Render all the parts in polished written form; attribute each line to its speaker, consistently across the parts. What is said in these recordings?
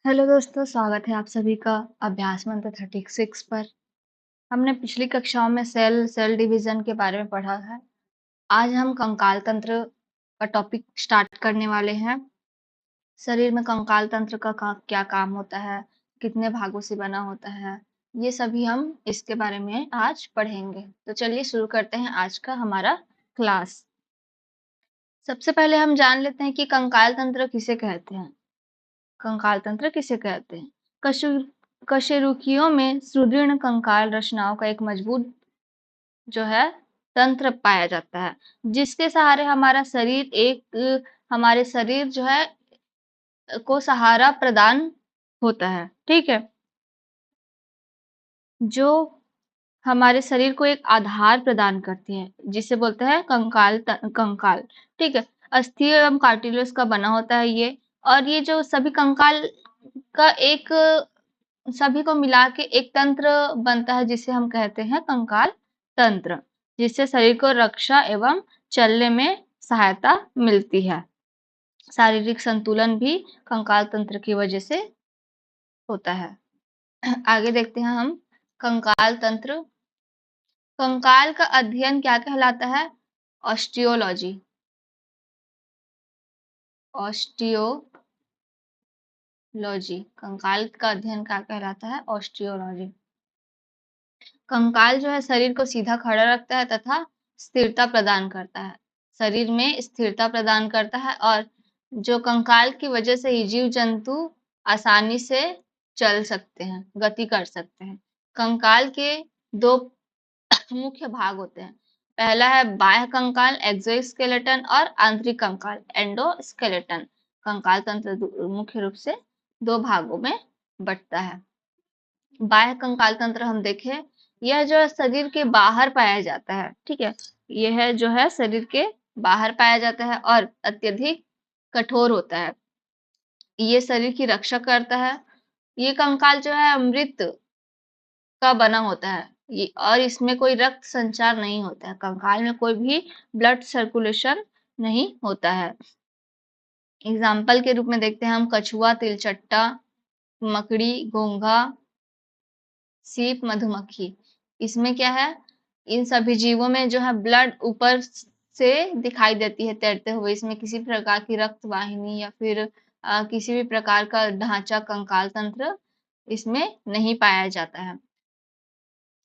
Speaker 1: Hello दोस्तों, स्वागत है आप सभी का अभ्यास मंत्र 36 पर। हमने पिछली कक्षाओं में सेल डिवीजन के बारे में पढ़ा है। आज हम कंकाल तंत्र का टॉपिक स्टार्ट करने वाले हैं। शरीर में कंकाल तंत्र का क्या काम होता है, कितने भागों से बना होता है, ये सभी हम इसके बारे में आज पढ़ेंगे। तो चलिए शुरू करते हैं आज का हमारा क्लास। सबसे पहले हम जान लेते हैं कि कंकाल तंत्र किसे कहते हैं। कंकाल तंत्र किसे कहते हैं? कशेरुकियों में सुदृढ़ कंकाल रचनाओं का एक मजबूत जो है तंत्र पाया जाता है, जिसके सहारे हमारे शरीर जो है को सहारा प्रदान होता है। ठीक है, जो हमारे शरीर को एक आधार प्रदान करती है, जिसे बोलते हैं कंकाल। ठीक है, अस्थि एवं कार्टिलेज का बना होता है ये। और ये जो सभी कंकाल का एक सभी को मिला के एक तंत्र बनता है, जिसे हम कहते हैं कंकाल तंत्र, जिससे शरीर को रक्षा एवं चलने में सहायता मिलती है। शारीरिक संतुलन भी कंकाल तंत्र की वजह से होता है। आगे देखते हैं हम कंकाल तंत्र। कंकाल का अध्ययन क्या कहलाता है? ऑस्टियोलॉजी। ऑस्टियोलॉजी, कंकाल का अध्ययन क्या कहलाता है? ऑस्टियोलॉजी। कंकाल जो है शरीर को सीधा खड़ा रखता है तथा स्थिरता प्रदान करता है। शरीर में स्थिरता प्रदान करता है और जो कंकाल की वजह से ही जीव जंतु आसानी से चल सकते हैं, गति कर सकते हैं। कंकाल के दो मुख्य भाग होते हैं। पहला है बाह्य कंकाल एक्सोस्केलेटन और आंतरिक कंकाल एंडोस्केलेटन। कंकाल तंत्र मुख्य रूप से दो भागों में बंटता है। बाह्य कंकाल तंत्र हम देखें, यह जो है शरीर के बाहर पाया जाता है। ठीक है, यह जो है शरीर के बाहर पाया जाता है और अत्यधिक कठोर होता है। ये शरीर की रक्षा करता है। ये कंकाल जो है मृत का बना होता है और इसमें कोई रक्त संचार नहीं होता है। कंकाल में कोई भी ब्लड सर्कुलेशन नहीं होता है। एग्जाम्पल के रूप में देखते हैं हम कछुआ, तिलचट्टा, मकड़ी, घोंघा, सीप, मधुमक्खी। इसमें क्या है, इन सभी जीवों में जो है ब्लड ऊपर से दिखाई देती है तैरते हुए। इसमें किसी प्रकार की रक्त वाहिनी या फिर किसी भी प्रकार का ढांचा कंकाल तंत्र इसमें नहीं पाया जाता है।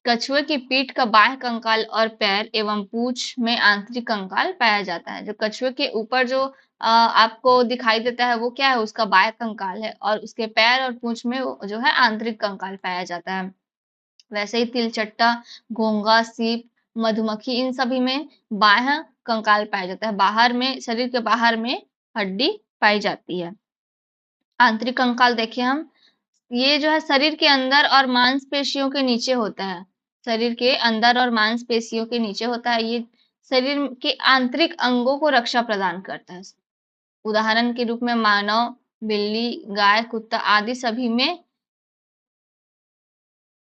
Speaker 1: कछुए की पीठ का बाह्य कंकाल और पैर एवं पूंछ में आंतरिक कंकाल पाया जाता है। जो कछुए के ऊपर जो आपको दिखाई देता है वो क्या है, उसका बाह्य कंकाल है, और उसके पैर और पूंछ में जो है आंतरिक कंकाल पाया जाता है। वैसे ही तिलचट्टा, घोंघा, सीप, मधुमक्खी, इन सभी में बाह्य कंकाल पाया जाता है। बाहर में, शरीर के बाहर में हड्डी पाई जाती है। आंतरिक कंकाल देखिए हम, ये जो है शरीर के अंदर और मांसपेशियों के नीचे होता है। शरीर के अंदर और मांसपेशियों के नीचे होता है। ये शरीर के आंतरिक अंगों को रक्षा प्रदान करता है। उदाहरण के रूप में मानव, बिल्ली, गाय, कुत्ता आदि सभी में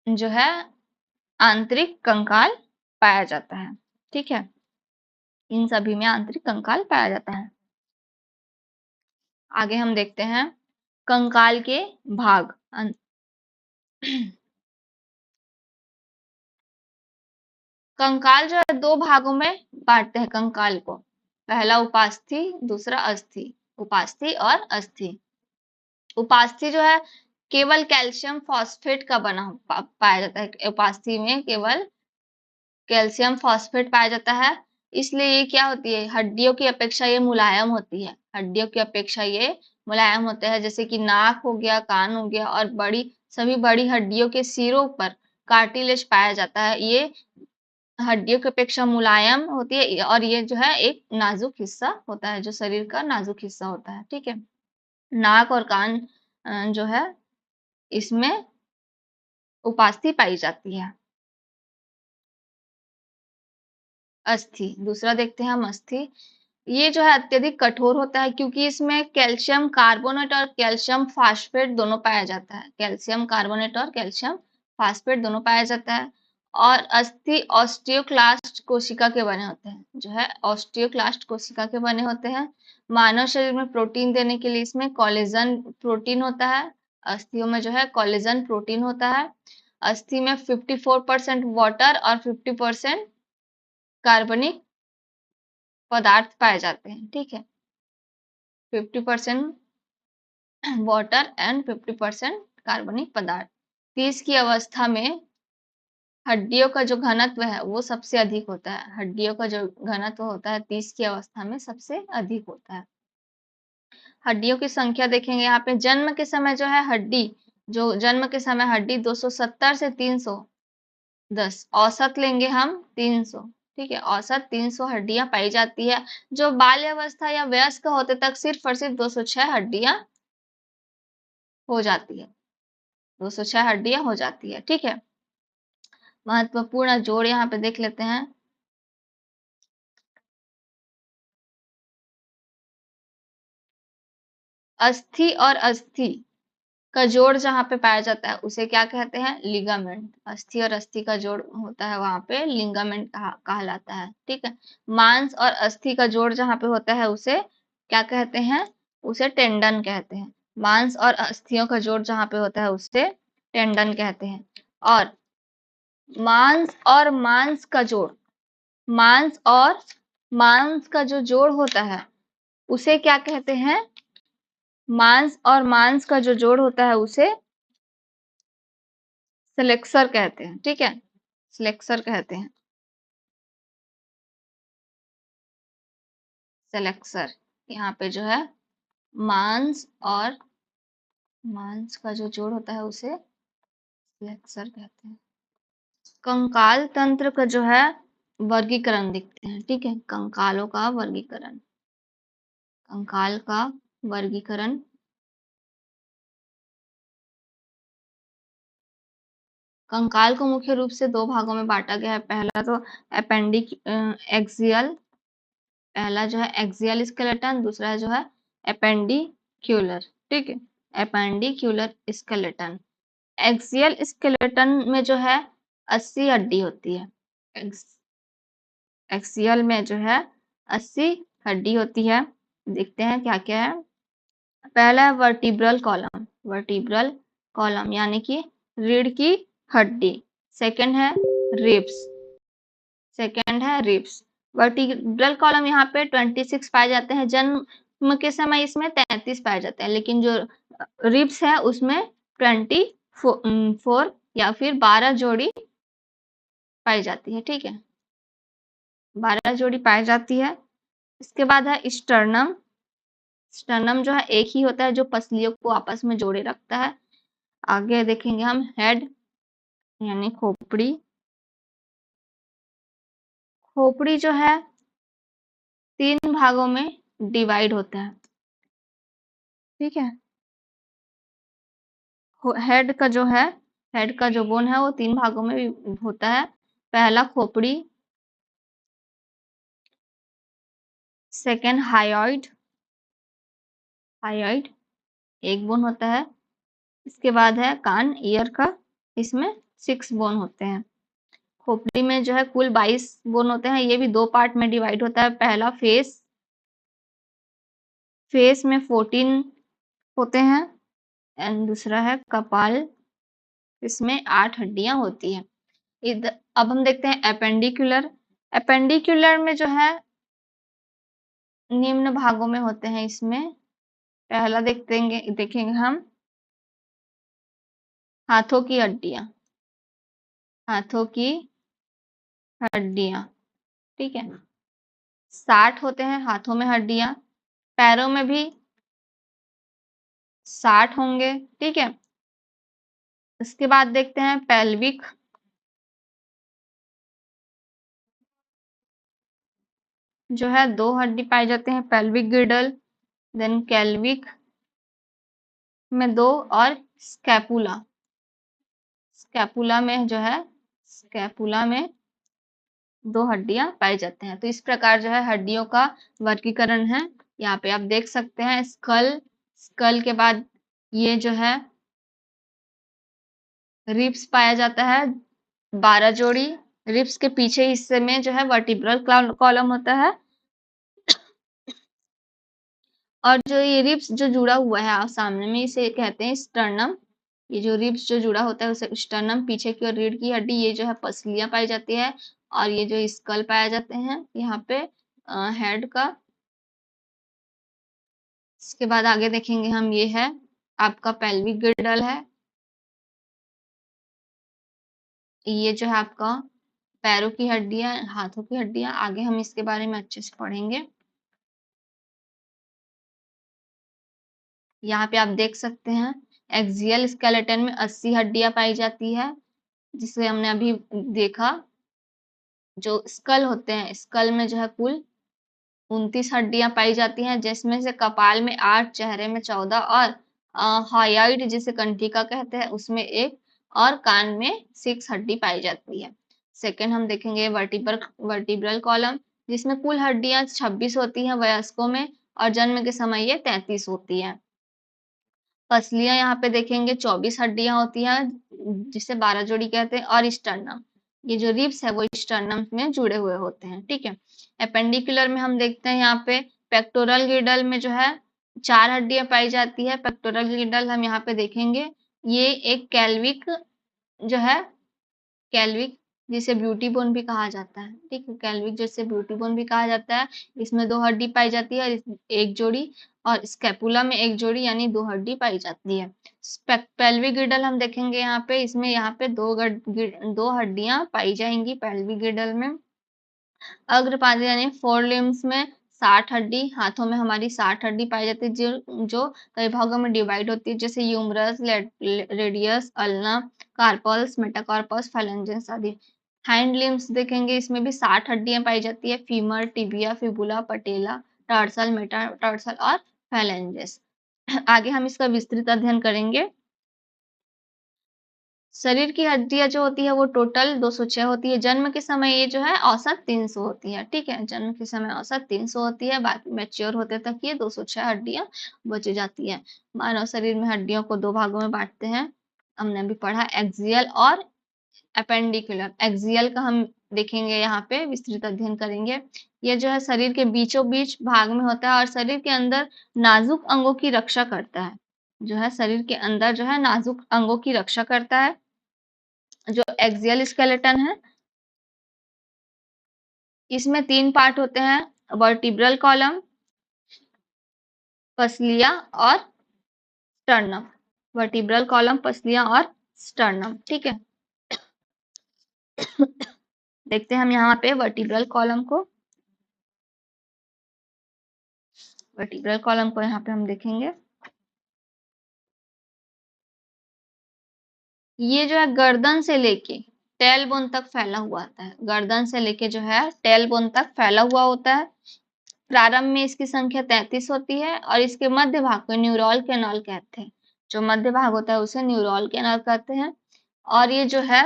Speaker 1: जो है आंतरिक कंकाल पाया जाता है। ठीक है, इन सभी में आंतरिक कंकाल पाया जाता है। आगे हम देखते हैं कंकाल के भाग। कंकाल जो है दो भागों में बांटते हैं कंकाल को। पहला उपास्थि, दूसरा अस्थि। उपास्थि और अस्थि। उपास्थि जो है केवल कैल्शियम फॉस्फेट का बना पाया जाता है। उपास्थि में केवल कैल्शियम फॉस्फेट पाया जाता है। इसलिए ये क्या होती है, हड्डियों की अपेक्षा ये मुलायम होती है। हड्डियों की अपेक्षा ये मुलायम होते हैं, जैसे कि नाक हो गया, कान हो गया, और सभी बड़ी हड्डियों के सिरों पर कार्टिलेज पाया जाता है। ये हड्डियों की अपेक्षा मुलायम होती है और ये जो है एक नाजुक हिस्सा होता है, जो शरीर का नाजुक हिस्सा होता है। ठीक है, नाक और कान जो है इसमें उपास्थि पाई जाती है। अस्थि, दूसरा देखते हैं हम अस्थि। ये जो है अत्यधिक कठोर होता है, क्योंकि इसमें कैल्शियम कार्बोनेट और कैल्शियम फास्फेट दोनों पाया जाता है। कैल्शियम कार्बोनेट और कैल्शियम फास्फेट दोनों पाया जाता है। और अस्थि ऑस्टियोक्लास्ट कोशिका के बने होते हैं, जो है ऑस्टियोक्लास्ट कोशिका के बने होते हैं। मानव शरीर में प्रोटीन देने के लिए इसमें कोलेजन प्रोटीन होता है। अस्थियों में जो है कोलेजन प्रोटीन होता है। अस्थि में 54% वाटर और 50% कार्बनिक पदार्थ पाए जाते हैं। ठीक है, 50% वाटर एंड 50% कार्बनिक पदार्थ। 30 की अवस्था में हड्डियों का जो घनत्व है वो सबसे अधिक होता है। हड्डियों का जो घनत्व होता है 30 की अवस्था में सबसे अधिक होता है। हड्डियों की संख्या देखेंगे यहाँ पे, जन्म के समय जो है हड्डी, जो जन्म के समय हड्डी 270 से 310, औसत लेंगे हम 300। ठीक है, औसत 300 हड्डियां पाई जाती है। जो बाल्यावस्था या वयस्क होते तक सिर्फ और सिर्फ 206 हड्डियां हो जाती है। 206 हड्डियां हो जाती है। ठीक है, महत्वपूर्ण जोड़ यहाँ पे देख लेते हैं। अस्थि और अस्थि का जोड़ जहाँ पे पाया जाता है उसे क्या कहते हैं? लिगामेंट। अस्थि और अस्थि का जोड़ होता है वहां पे लिगामेंट कहलाता है। ठीक है, मांस और अस्थि का जोड़ जहाँ पे होता है उसे क्या कहते हैं? उसे टेंडन कहते हैं। मांस और अस्थियों का जोड़ जहाँ पे होता है उसे टेंडन कहते हैं। और मांस का जोड़, मांस और मांस का जो जोड़ होता है उसे क्या कहते हैं? मांस और मांस का जो जोड़ होता है उसे फ्लेक्सर कहते हैं। ठीक है, फ्लेक्सर कहते हैं, फ्लेक्सर। यहाँ पे जो है मांस और मांस का जो जोड़ होता है उसे फ्लेक्सर कहते हैं। कंकाल तंत्र का जो है वर्गीकरण देखते हैं। ठीक है, कंकालों का वर्गीकरण, कंकाल का वर्गीकरण। कंकाल को मुख्य रूप से दो भागों में बांटा गया है। पहला तो अपेंडिक एक्सियल, पहला जो है एक्सियल स्केलेटन, दूसरा जो है एपेंडिक्यूलर। ठीक है, एपेंडिक्यूलर स्केलेटन। एक्सियल स्केलेटन में जो है 80 हड्डी होती है। एक्सियल में जो है 80 हड्डी होती है। देखते हैं क्या क्या है। पहला है वर्टिब्रल कॉलम, वर्टिब्रल कॉलम यानी कि रीढ़ की हड्डी। सेकंड है रिब्स, सेकंड है रिब्स। वर्टिब्रल कॉलम यहाँ पे 26 पाए जाते हैं। जन्म के समय इसमें 33 पाए जाते हैं, लेकिन जो रिब्स है उसमें 24 या फिर 12 जोड़ी पाई जाती है। ठीक है, 12 जोड़ी पाई जाती है। इसके बाद है स्टर्नम। स्टर्नम जो है एक ही होता है जो पसलियों को आपस में जोड़े रखता है। आगे देखेंगे हम हेड यानी खोपड़ी। खोपड़ी जो है 3 भागों में डिवाइड होता है। ठीक है, हेड का जो है, हेड का जो बोन है वो 3 भागों में होता है। पहला खोपड़ी, सेकंड हायोइड, हायोइड एक बोन होता है। इसके बाद है कान, ईयर का, इसमें 6 बोन होते हैं। खोपड़ी में जो है कुल 22 बोन होते हैं। ये भी 2 पार्ट में डिवाइड होता है। पहला फेस, फेस में 14 होते हैं एंड दूसरा है कपाल, इसमें 8 हड्डियां होती हैं। इधर अब हम देखते हैं एपेंडिकुलर। एपेंडिकुलर में जो है निम्न भागों में होते हैं। इसमें पहला देखेंगे हम हाथों की हड्डियां, हाथों की हड्डियां। ठीक है, 60 होते हैं हाथों में हड्डियां। पैरों में भी 60 होंगे। ठीक है, इसके बाद देखते हैं पेल्विक। जो है 2 हड्डी पाए जाते हैं, पेल्विक गिर्डल, देन कैल्विक में 2 और स्कैपुला, स्कैपुला में जो है, स्कैपुला में 2 हड्डियां पाई जाते हैं। तो इस प्रकार जो है हड्डियों का वर्गीकरण है। यहाँ पे आप देख सकते हैं स्कल, स्कल के बाद ये जो है रिब्स पाया जाता है 12 जोड़ी। रिब्स के पीछे हिस्से में जो है वर्टिब्रल कॉलम होता है और जो ये रिब्स जो जुड़ा हुआ है आप सामने में, इसे कहते हैं स्टर्नम। ये जो रिब्स जो जुड़ा होता है उसे स्टर्नम, पीछे की ओर रीढ़ की हड्डी, ये जो है पसलियां पाई जाती है, और ये जो स्कल पाए जाते हैं यहाँ पे हेड का। इसके बाद आगे देखेंगे हम, ये है आपका पेल्विक गिर्डल है। ये जो है आपका पैरों की हड्डियां, हाथों की हड्डियां, आगे हम इसके बारे में अच्छे से पढ़ेंगे। यहाँ पे आप देख सकते हैं एक्सियल स्केलेटन में 80 हड्डियां पाई जाती है, जिसे हमने अभी देखा। जो स्कल होते हैं, स्कल में जो है कुल 29 हड्डियां पाई जाती हैं, जिसमें से कपाल में 8, चेहरे में 14, और हाइयोइड जिसे कंठिका कहते हैं उसमें 1, और कान में 6 हड्डी पाई जाती है। सेकंड हम देखेंगे वर्टिब्रल कॉलम, जिसमें कुल हड्डियां 26 होती हैं वयस्कों में, और जन्म के समय ये 33 होती है। पसलियां यहाँ पे देखेंगे 24 हड्डियां होती हैं, जिसे 12 जोड़ी कहते हैं, और स्टर्नम, ये जो रिब्स है वो स्टर्नम में जुड़े हुए होते हैं। ठीक है। एपेंडिकुलर में हम देखते हैं यहाँ पे पेक्टोरल गिर्डल में जो है 4 हड्डियां पाई जाती है। पेक्टोरल गिर्डल हम यहाँ पे देखेंगे, ये एक कैल्विक जो है, कैल्विक जिसे ब्यूटी बोन भी कहा जाता है। ठीक है, कैल्विक जिसे ब्यूटी बोन भी कहा जाता है, इसमें 2 हड्डी पाई जाती है, और एक जोड़ी, और स्कैपुला में 1 जोड़ी, यानी 2 हड्डी पाई जाती है। पेल्विक गिर्डल हम देखेंगे यहाँ पे, इसमें यहाँ पे 2 हड्डियां पाई जाएंगी पेल्विक गिर्डल में। अग्रपाद यानी फोर लिम्स में 60 हड्डी, हाथों में हमारी 60 हड्डी पाई जाती है, जो जो कई भागों में डिवाइड होती है, जैसे humerus, radius, ulna, carpals, metacarpus, phalanges आदि। हैंड लिम्स देखेंगे, इसमें भी 60 हड्डियां पाई जाती है, फीमर, टिबिया, फिबुला, पटेला, टार्सल, मेटाटार्सल और फाइलेंजेस। आगे हम इसका विस्तृत अध्ययन करेंगे। शरीर की हड्डियां जो होती है वो टोटल 206 होती है। जन्म के समय ये जो है औसत 300 होती है। ठीक है, जन्म के समय औसत 300 होती है, बाकी मैच्योर होते तक ये 206 हड्डियां बच जाती है। मानव शरीर में हड्डियों को 2 भागों में बांटते हैं, हमने अभी पढ़ा, एक्सियल और एपेंडिकुलर। एक्सियल का हम देखेंगे, यहाँ पे विस्तृत अध्ययन करेंगे। ये जो है शरीर के बीचों बीच भाग में होता है, और शरीर के अंदर नाजुक अंगों की रक्षा करता है। जो है शरीर के अंदर जो है नाजुक अंगों की रक्षा करता है। जो एक्सियल स्केलेटन है, इसमें 3 पार्ट होते हैं, वर्टिब्रल कॉलम, पसलियां और स्टर्नम। वर्टिब्रल कॉलम, पसलियां और स्टर्नम। ठीक है। देखते हैं हम यहाँ पे वर्टिब्रल कॉलम को। वर्टिब्रल कॉलम को यहाँ पे हम देखेंगे, ये जो है गर्दन से लेके टेल बोन तक फैला हुआ आता है। गर्दन से लेके जो है टेल बोन तक फैला हुआ होता है। प्रारंभ में इसकी संख्या 33 होती है, और इसके मध्य भाग को न्यूरल कैनाल कहते हैं। जो मध्य भाग होता है उसे न्यूरल कैनाल कहते हैं, और ये जो है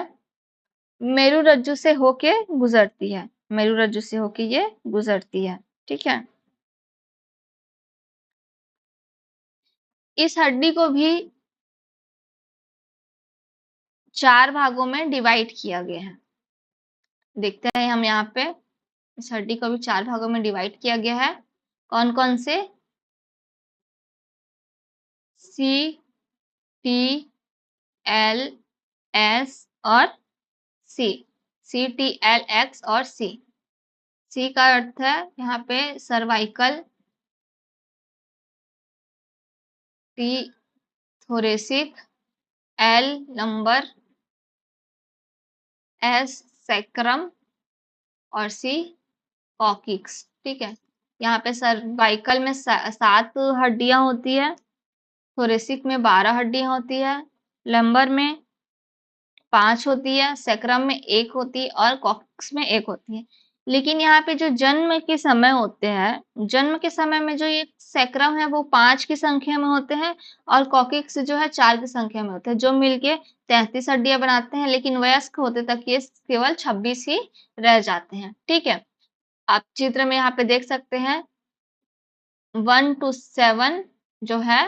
Speaker 1: मेरुरज्जु से होके गुजरती है। मेरुरज्जु से होके ये गुजरती है। ठीक है। इस हड्डी को भी 4 भागों में डिवाइड किया गया है। देखते हैं हम यहाँ पे, इस हड्डी को भी 4 भागों में डिवाइड किया गया है। कौन कौन से? सी, टी, एल, एस और सी। सी, टी, एल, एक्स और सी। सी का अर्थ है यहाँ पे cervical, T thoracic, L lumbar, S sacrum और सी कॉकिक्स। ठीक है। यहाँ पे सर्वाइकल में 7 हड्डियां होती है, थोरेसिक में 12 हड्डियां होती है, लंबर में 5 होती है, सैक्रम में 1 होती है, और कॉक्सिक्स में 1 होती है। लेकिन यहाँ पे जो जन्म के समय होते हैं, जन्म के समय में जो ये सैक्रम है वो 5 की संख्या में होते हैं, और कॉकिक्स जो है 4 की संख्या में होते हैं, जो मिलके 33 हड्डियां बनाते हैं। लेकिन वयस्क होते तक ये केवल 26 ही रह जाते हैं। ठीक है। आप चित्र में यहाँ पे देख सकते हैं 1 to 7 जो है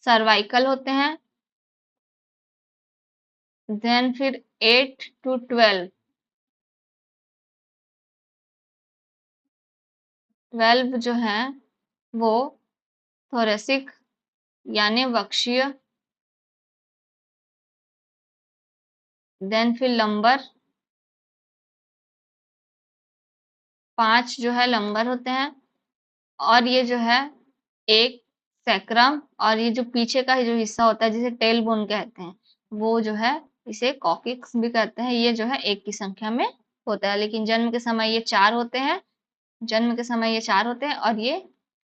Speaker 1: सर्वाइकल होते हैं, देन फिर 8 to 12 जो है वो थोरेसिक यानी वक्षीय, देन फिर लंबर, 5 जो है लंबर होते हैं, और ये जो है एक सैक्रम, और ये जो पीछे का जो हिस्सा होता है जिसे टेल बोन कहते हैं, वो जो है इसे कॉकिक्स भी कहते हैं। ये जो है 1 की संख्या में होता है, लेकिन जन्म के समय ये 4 होते हैं, जन्म के समय ये 4 होते हैं और ये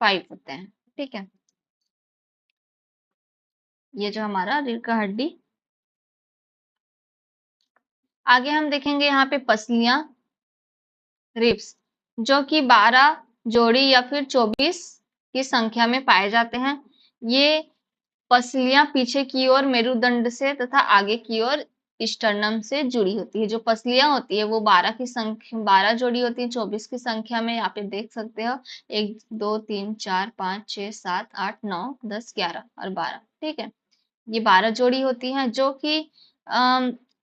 Speaker 1: 5 होते हैं। ठीक है, ये जो हमारा रीढ़ का हड्डी। आगे हम देखेंगे यहाँ पे पसलियां, रिब्स, जो कि 12 जोड़ी या फिर 24 की संख्या में पाए जाते हैं। ये पसलियां पीछे की ओर मेरुदंड से तथा आगे की ओर स्टर्नम से जुड़ी होती है। जो पसलियां होती है वो 12 की संख्या, 12 जोड़ी होती है 24 की संख्या में। यहाँ पे देख सकते हो 1 2 3 4 5 6 7 8 9 10 11 और 12। ठीक है, ये 12 जोड़ी होती हैं, जो कि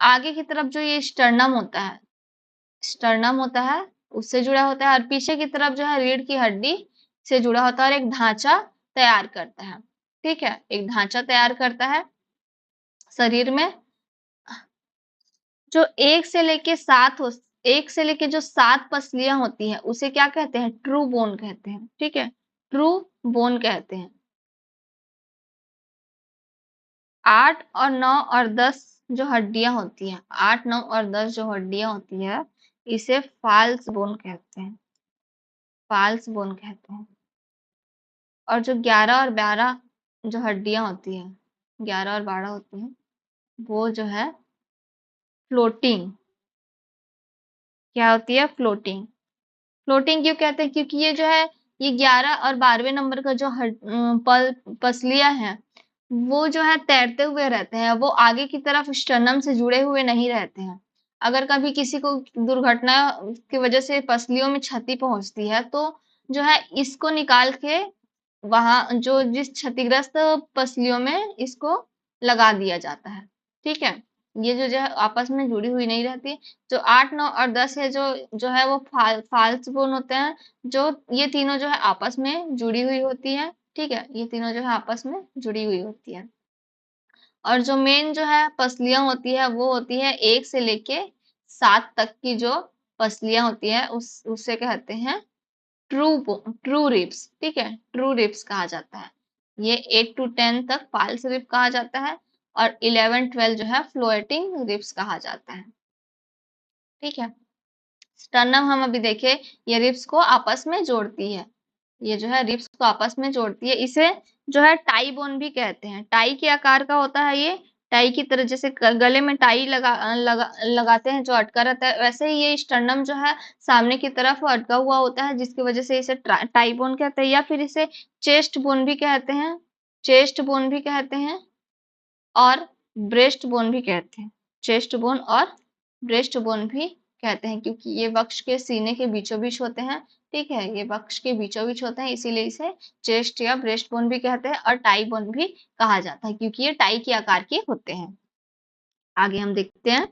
Speaker 1: आगे की तरफ जो ये स्टर्नम होता है, स्टर्नम होता है उससे जुड़ा होता है, और पीछे की तरफ जो है रीढ़ की हड्डी से जुड़ा होता है और एक ढांचा तैयार करता है। ठीक है, एक ढांचा तैयार करता है शरीर में। जो 1 से लेके 7 हो, 1 से लेके जो 7 पसलियां होती है उसे क्या कहते हैं? ट्रू बोन कहते हैं। ठीक है, ट्रू बोन कहते हैं। 8 और 9 और 10 जो हड्डियां होती हैं, 8 9 और 10 जो हड्डियां होती है, इसे फाल्स बोन कहते हैं, फाल्स बोन कहते हैं। और जो 11 और 12 जो हड्डियां होती हैं, 11 और 12 होती हैं, वो जो है फ्लोटिंग, क्या होती है? फ्लोटिंग। फ्लोटिंग क्यों कहते हैं? क्योंकि ये जो है, ये 11 और 12वें नंबर का जो पसलियां हैं, वो जो है तैरते हुए रहते हैं, वो आगे की तरफ स्टर्नम से जुड़े हुए नहीं रहते हैं। अगर कभी किसी को दुर्घटना की वजह से पसलियों में क्षति पहुंचती है, तो जो है इसको निकाल के वहां जो जिस क्षतिग्रस्त पसलियों में इसको लगा दिया जाता है। ठीक है, ये जो है आपस में जुड़ी हुई नहीं रहती। जो 8 9 और 10 है, जो है वो फाल्स बोन होते हैं, जो ये तीनों जो है आपस में जुड़ी हुई होती है। ठीक है, ये तीनों जो है आपस में जुड़ी हुई होती है। और जो मेन जो है पसलियां होती है, वो होती है 1 से लेके 7 तक की जो पसलियां होती है, उसे कहते हैं ट्रू रिब्स। ठीक है, ट्रू रिब्स कहा जाता है। ये 8 to 10 तक फाल्स रिब कहा जाता है, और 11 12 जो है फ्लोटिंग रिब्स कहा जाता है। ठीक है, स्टर्नम हम अभी देखे, ये रिब्स को आपस में जोड़ती है, ये जो है रिब्स को आपस में जोड़ती है। इसे जो है टाई बोन भी कहते हैं। टाई के आकार का होता है ये, टाई की तरह, जैसे गले में टाई लगाते हैं जो अटका रहता है, वैसे ही ये स्टर्नम जो है सामने की तरफ अटका हुआ होता है, जिसकी वजह से इसे टाई बोन कहते हैं, या फिर इसे चेस्ट बोन भी कहते हैं, चेस्ट बोन भी कहते हैं, और ब्रेस्ट बोन भी कहते हैं। चेस्ट बोन और ब्रेस्ट बोन भी कहते हैं, क्योंकि ये वक्ष के सीने के बीचों बीच होते हैं। ठीक है, ये वक्ष के बीचों बीच होते हैं, इसीलिए इसे चेस्ट या ब्रेस्ट बोन भी कहते हैं, और टाई बोन भी कहा जाता है, क्योंकि ये टाई के आकार के होते हैं। आगे हम देखते हैं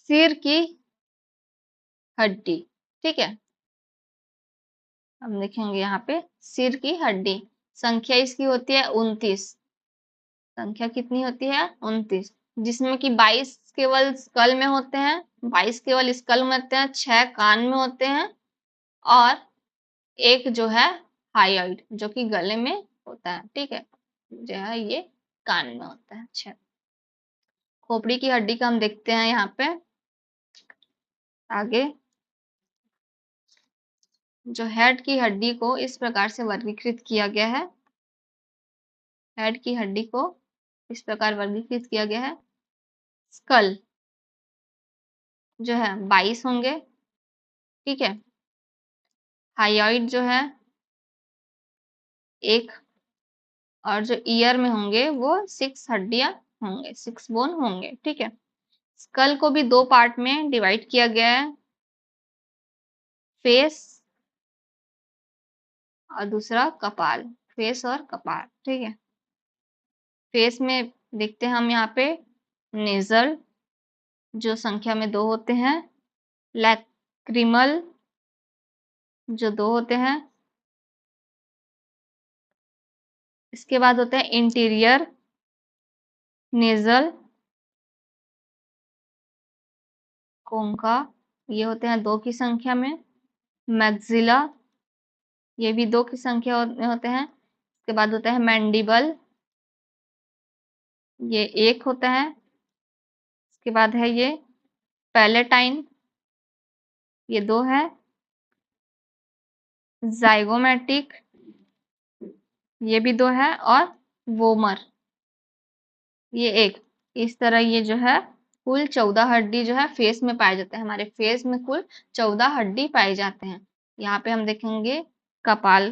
Speaker 1: सिर की हड्डी। ठीक है, हम देखेंगे यहाँ पे सिर की हड्डी, संख्या इसकी होती है 29। संख्या कितनी होती है? 29, जिसमें कि 22 केवल स्कल में होते हैं, 22 केवल स्कल में होते हैं, 6 कान में होते हैं, और एक जो है हाइयोइड, जो कि गले में होता है। ठीक है, जो है ये कान में होता है। अच्छा, खोपड़ी की हड्डी का हम देखते हैं यहाँ पे आगे। जो हेड की हड्डी को इस प्रकार से वर्गीकृत किया गया है, हेड की हड्डी को इस प्रकार वर्गीकृत किया गया है। स्कल जो है 22 होंगे। ठीक है, हाइयोइड जो है 1, और जो ईयर में होंगे वो 6 हड्डियां होंगे, 6 बोन होंगे। ठीक है, स्कल को भी 2 पार्ट में डिवाइड किया गया है, फेस और दूसरा कपाल, फेस और कपाल। ठीक है, फेस में देखते हैं हम यहाँ पे नेजल, जो संख्या में 2 होते हैं, लैक्रिमल जो 2 होते हैं, इसके बाद होते हैं इंटीरियर नेजल कोंका, ये होते हैं 2 की संख्या में। मैक्सिला, ये भी 2 की संख्या में होते हैं। इसके बाद होता है मैंडिबल, ये 1 होता है। इसके बाद है ये पैलेटाइन, ये 2 है। जाइगोमैटिक, ये भी 2 है। और वोमर, ये 1। इस तरह ये जो है कुल 14 हड्डी जो है फेस में पाए जाते हैं। हमारे फेस में कुल 14 हड्डी पाए जाते हैं। यहाँ पे हम देखेंगे कपाल।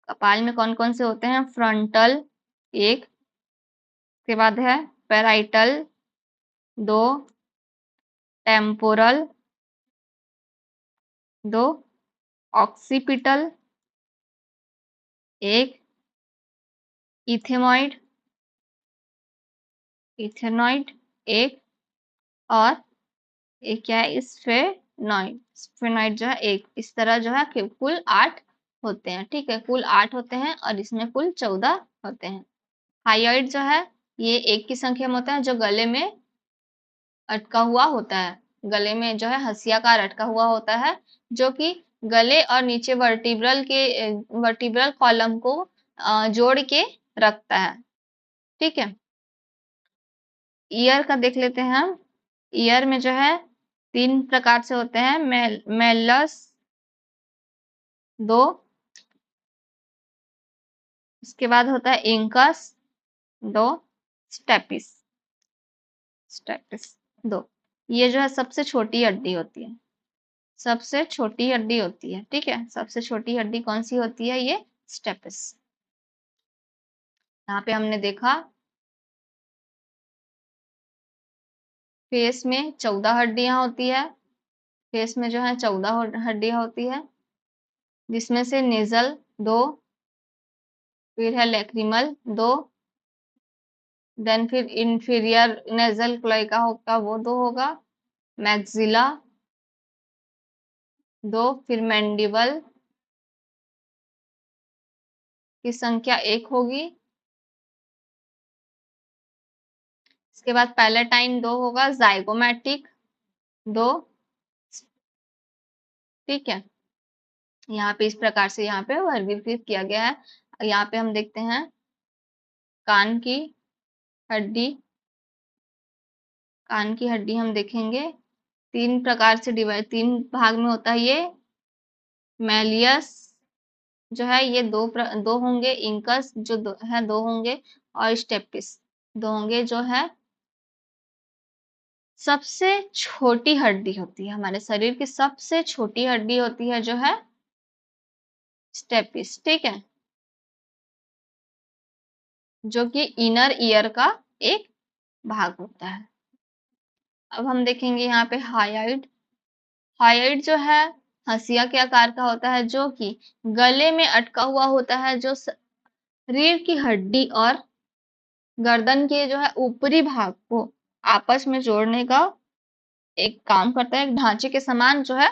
Speaker 1: कपाल में कौन कौन से होते हैं? फ्रंटल 1, के बाद है पैराइटल 2, टेम्पोरल 2, ऑक्सीपिटल 1, इथेमॉइड इथेनॉइड 1, और एक क्या है? स्फेनॉइड। स्फेनॉइड जो है 1। इस तरह जो है कुल 8 होते हैं। ठीक है, कुल 8 होते हैं और इसमें कुल 14 होते हैं। हाइयोइड जो है ये 1 की संख्या में होता है, जो गले में अटका हुआ होता है। गले में जो है हंसियाकार अटका हुआ होता है, जो कि गले और नीचे वर्टिब्रल कॉलम को जोड़ के रखता है। ठीक है, ईयर का देख लेते हैं हम। ईयर में जो है 3 प्रकार से होते हैं। मेलस 2, इसके बाद होता है इंकस 2, स्टेपिस स्टेपिस 2। ये जो है सबसे छोटी हड्डी होती है। सबसे छोटी हड्डी होती है। ठीक है, सबसे छोटी हड्डी कौन सी होती है? ये स्टेपिस। यहाँ पे हमने देखा फेस में 14 हड्डियां होती है। फेस में जो है 14 हड्डियां होती है, जिसमें से नेजल 2, फिर है लैक्रिमल 2, देन फिर इंफीरियर नेजल क्लोएका होगा, वो 2 होगा। मैक्सिला 2, फिर मैंडिबल की संख्या 1 होगी। इसके बाद पैलेटाइन 2 होगा, जाइगोमैटिक 2। ठीक है, यहाँ पे इस प्रकार से यहाँ पे वर्गीकृत किया गया है। यहाँ पे हम देखते हैं कान की हड्डी। कान की हड्डी हम देखेंगे 3 प्रकार से डिवाइड, 3 भाग में होता है ये। मैलियस जो है ये 2 होंगे, इंकस जो है 2 होंगे, और स्टेपिस 2 होंगे। जो है सबसे छोटी हड्डी होती है, हमारे शरीर की सबसे छोटी हड्डी होती है जो है स्टेपिस। ठीक है, जो कि इनर ईयर का एक भाग होता है। अब हम देखेंगे यहाँ पे हायोइड। हायोइड जो है हंसिया के आकार का होता है, जो कि गले में अटका हुआ होता है, जो रीढ़ की हड्डी और गर्दन के जो है ऊपरी भाग को आपस में जोड़ने का एक काम करता है, एक ढांचे के समान जो है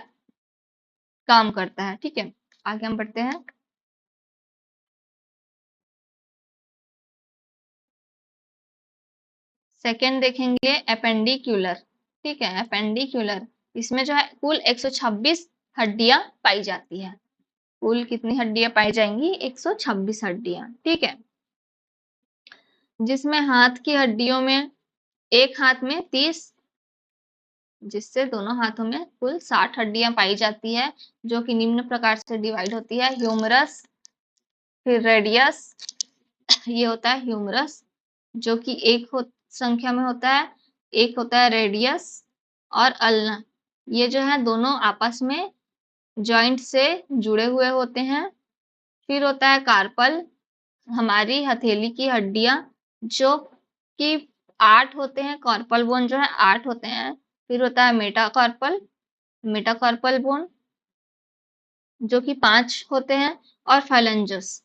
Speaker 1: काम करता है। ठीक है, आगे हम बढ़ते हैं। सेकेंड देखेंगे एपेंडिक्यूलर। ठीक है, एपेंडिक्यूलर, इसमें जो है कुल 126 हड्डियां पाई जाती है। कुल कितनी हड्डियां पाई जाएंगी? 126 हड्डियां। ठीक है, जिसमें हाथ की हड्डियों में एक हाथ में 30, जिससे दोनों हाथों में कुल 60 हड्डियां पाई जाती है, जो कि निम्न प्रकार से डिवाइड होती है। ह्यूमरस, फिर रेडियस, ये होता है ह्यूमरस, जो कि संख्या में होता है। एक होता है रेडियस, और अल्ना, ये जो है दोनों आपस में जॉइंट से जुड़े हुए होते हैं। फिर होता है कार्पल, हमारी हथेली की हड्डियां, जो कि 8 होते हैं। कार्पल बोन जो है 8 होते हैं। फिर होता है मेटाकार्पल, मेटाकार्पल बोन, जो कि 5 होते हैं। और फाइलेंजस,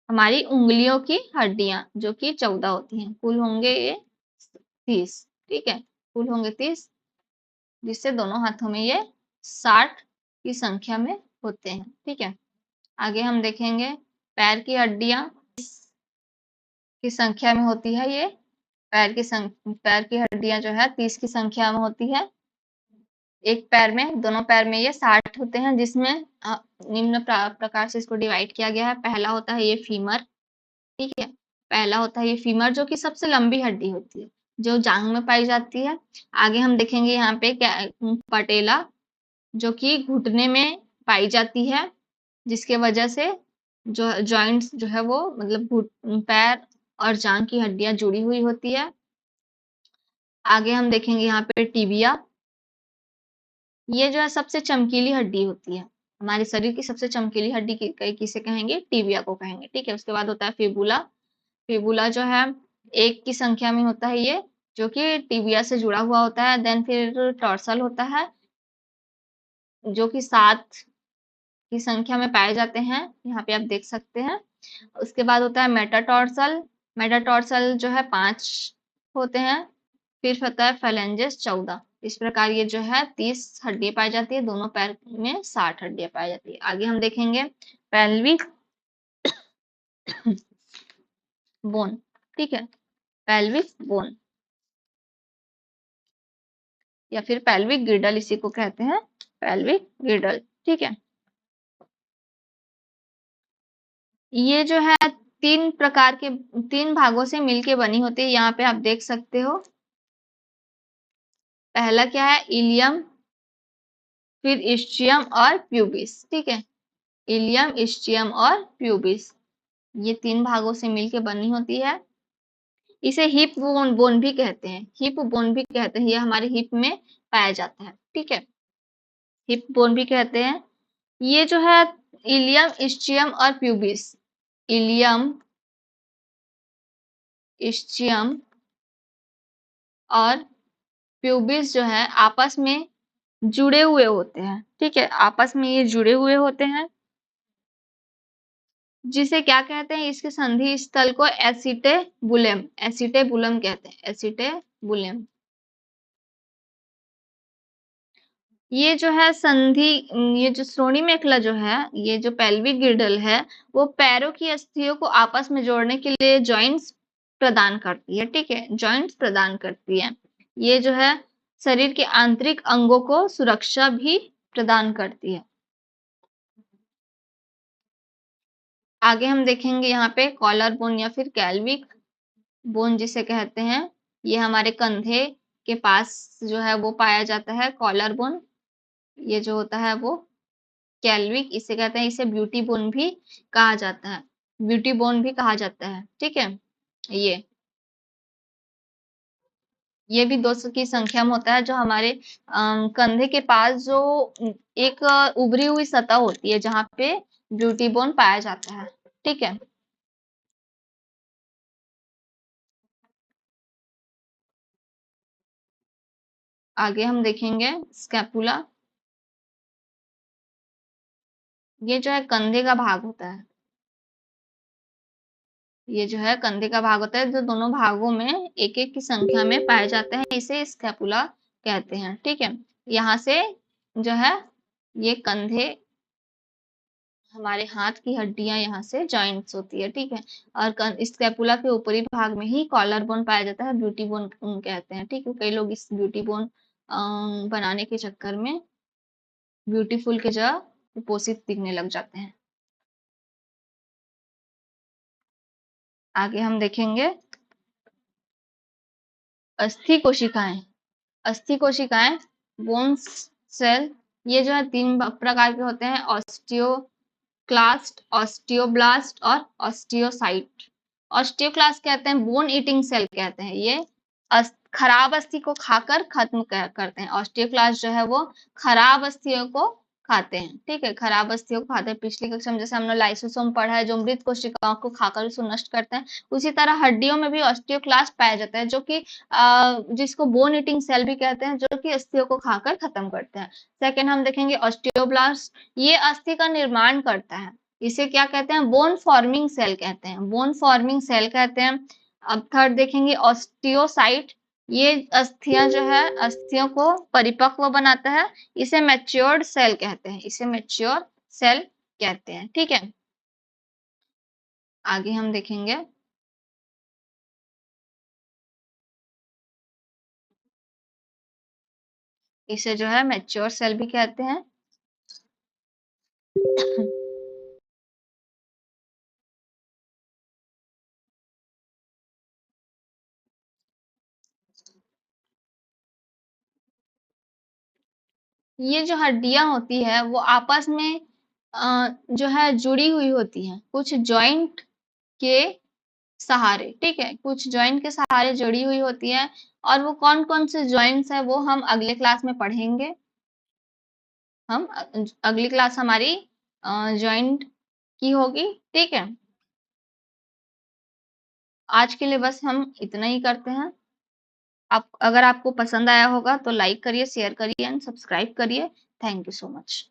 Speaker 1: हमारी उंगलियों की हड्डियां, जो कि 14 होती हैं। कुल होंगे ये 30। ठीक है, कुल होंगे 30, जिससे दोनों हाथों में ये 60 की संख्या में होते हैं। ठीक है, आगे हम देखेंगे पैर की हड्डियां। की संख्या में होती है ये। पैर की हड्डियां जो है 30 की संख्या में होती है। एक पैर में, दोनों पैर में ये 60 होते हैं, जिसमें निम्न प्रकार से इसको डिवाइड किया गया है। पहला होता है ये फीमर, ठीक है। पहला होता है ये फीमर, जो कि सबसे लंबी हड्डी होती है, जो जांघ में पाई जाती है। आगे हम देखेंगे यहाँ पे क्या, पटेला, जो कि घुटने में पाई जाती है, जिसके वजह से जो जॉइंट्स जो है वो मतलब पैर और जांघ की हड्डियां जुड़ी हुई होती है। आगे हम देखेंगे यहाँ पे टिबिया, ये जो है सबसे चमकीली हड्डी होती है। हमारे शरीर की सबसे चमकीली हड्डी किसे कहेंगे? टिबिया को कहेंगे, ठीक है। उसके बाद होता है फिबुला। फिबुला जो है 1 की संख्या में होता है ये, जो कि टिबिया से जुड़ा हुआ होता है। देन फिर टॉर्सल होता है, जो कि 7 की संख्या में पाए जाते हैं, यहाँ पे आप देख सकते हैं। उसके बाद होता है मेटाटॉर्सल। मेटाटॉर्सल जो है 5 होते हैं। फिर होता है फेलेंजेस 14। इस प्रकार ये जो है 30 हड्डियां पाई जाती है, दोनों पैर में 60 हड्डियां पाई जाती है। आगे हम देखेंगे पेल्विक बोन, ठीक है। पेल्विक बोन या फिर पेल्विक गिर्डल, इसी को कहते हैं पेल्विक गिर्डल, ठीक है। ये जो है 3 भागों से मिलके बनी होती है, यहाँ पे आप देख सकते हो। पहला क्या है? इलियम, फिर इस्चियम और प्यूबिस, ठीक है। इलियम, इस्चियम और प्यूबिस, ये 3 भागों से मिलके बनी होती है। इसे हिप बोन भी कहते हैं, हिप बोन भी कहते हैं। ये हमारे हिप में पाया जाता है, ठीक है। हिप बोन भी कहते हैं। ये जो है इलियम, इस्चियम और प्यूबिस, इलियम, इस्चियम और प्यूबिस जो है आपस में जुड़े हुए होते हैं, ठीक है। आपस में ये जुड़े हुए होते हैं, जिसे क्या कहते हैं? इसके संधि स्थल को एसिटेबुलम, एसिटेबुलम कहते हैं, एसिटेबुलम। ये जो है ये जो श्रोणि मेखला जो है, ये जो पेल्विक गिर्डल है, वो पैरों की अस्थियों को आपस में जोड़ने के लिए जॉइंट्स प्रदान करती है, ठीक है। जॉइंट्स प्रदान करती है। ये जो है शरीर के आंतरिक अंगों को सुरक्षा भी प्रदान करती है। आगे हम देखेंगे यहाँ पे कॉलर बोन या फिर कैल्विक बोन जिसे कहते हैं। ये हमारे कंधे के पास जो है वो पाया जाता है, कॉलर बोन। ये जो होता है वो कैल्विक, इसे कहते हैं। इसे ब्यूटी बोन भी कहा जाता है, ब्यूटी बोन भी कहा जाता है, ठीक है। ये भी 200 की संख्या में होता है, जो हमारे कंधे के पास जो एक उभरी हुई सतह होती है, जहाँ पे ब्यूटी बोन पाया जाता है, ठीक है। आगे हम देखेंगे स्कैपुला। ये जो है कंधे का भाग होता है, ये जो है कंधे का भाग होता है, जो दोनों भागों में एक एक की संख्या में पाए जाते हैं, इसे स्कैपुला कहते हैं, ठीक है। यहाँ से जो है ये कंधे, हमारे हाथ की हड्डियां यहाँ से जॉइंट्स होती है, ठीक है। और स्कैपुला के ऊपरी भाग में ही कॉलर बोन पाया जाता है, ब्यूटी बोन कहते हैं, ठीक है। कई लोग इस ब्यूटी बोन बनाने के चक्कर में ब्यूटीफुल की जगह कुपोषित दिखने लग जाते हैं। आगे हम देखेंगे अस्थि कोशिकाएं। अस्थि कोशिकाएं, बोन्स सेल, ये जो है 3 प्रकार के होते हैं, ऑस्टियोक्लास्ट, ऑस्टियोब्लास्ट और ऑस्टियोसाइट। ऑस्टियोक्लास्ट कहते हैं बोन ईटिंग सेल कहते हैं, ये खराब अस्थि को खाकर खत्म करते हैं। ऑस्टियोक्लास्ट जो है वो खराब अस्थियों को खाते हैं, ठीक है। खराब अस्थियों को खाते हैं। पिछली कक्षा में जैसे हमने लाइसोसोम पढ़ा है, जो मृत कोशिकाओं को खाकर उसको नष्ट करते हैं, उसी तरह हड्डियों में भी ऑस्टियोक्लास्ट पाया जाता है, जो कि जिसको बोन ईटिंग सेल भी कहते हैं, जो कि अस्थियों को खाकर खत्म करते हैं। सेकेंड हम देखेंगे ऑस्टियोब्लास्ट, ये अस्थि का निर्माण करता है, इसे क्या कहते हैं? बोन फॉर्मिंग सेल कहते हैं, बोन फॉर्मिंग सेल कहते हैं। अब थर्ड देखेंगे ऑस्टियोसाइट, ये अस्थियां जो है अस्थियों को परिपक्व बनाता है, इसे मैच्योर्ड सेल कहते हैं, इसे मैच्योर सेल कहते हैं, ठीक है। आगे हम देखेंगे इसे जो है मैच्योर सेल भी कहते हैं। ये जो हड्डियां होती है वो आपस में जो है जुड़ी हुई होती हैं कुछ जॉइंट के सहारे, ठीक है, कुछ जॉइंट के सहारे जुड़ी हुई होती है। और वो कौन कौन से जॉइंट्स है वो हम अगले क्लास में पढ़ेंगे। हम अगली क्लास हमारी जॉइंट की होगी, ठीक है। आज के लिए बस हम इतना ही करते हैं। आप अगर आपको पसंद आया होगा तो लाइक करिए, शेयर करिए एंड सब्सक्राइब करिए। Thank you so much.